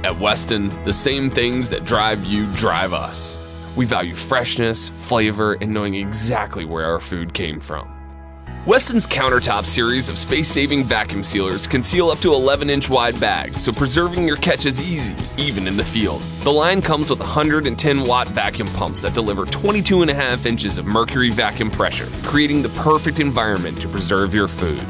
At Weston, the same things that drive you drive us. We value freshness, flavor, and knowing exactly where our food came from. Weston's countertop series of space-saving vacuum sealers can seal up to 11-inch wide bags, so preserving your catch is easy, even in the field. The line comes with 110-watt vacuum pumps that deliver 22.5 inches of mercury vacuum pressure, creating the perfect environment to preserve your food.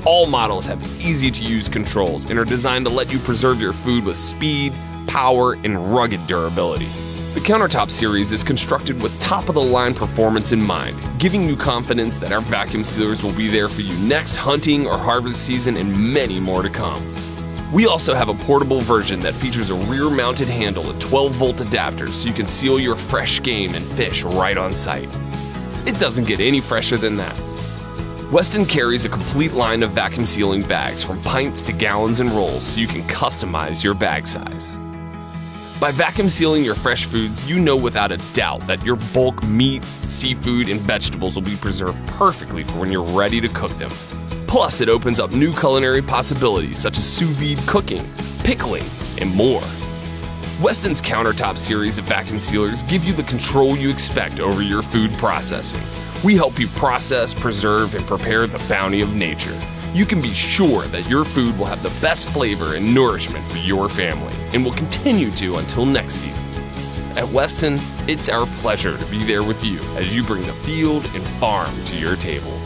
All models have easy-to-use controls and are designed to let you preserve your food with speed, power, and rugged durability. The Countertop series is constructed with top-of-the-line performance in mind, giving you confidence that our vacuum sealers will be there for you next hunting or harvest season and many more to come. We also have a portable version that features a rear-mounted handle and 12-volt adapters so you can seal your fresh game and fish right on site. It doesn't get any fresher than that. Weston carries a complete line of vacuum sealing bags from pints to gallons and rolls so you can customize your bag size. By vacuum sealing your fresh foods, you know without a doubt that your bulk meat, seafood, and vegetables will be preserved perfectly for when you're ready to cook them. Plus, it opens up new culinary possibilities such as sous vide cooking, pickling, and more. Weston's Countertop series of vacuum sealers give you the control you expect over your food processing. We help you process, preserve, and prepare the bounty of nature. You can be sure that your food will have the best flavor and nourishment for your family, and will continue to until next season. At Weston, it's our pleasure to be there with you as you bring the field and farm to your table.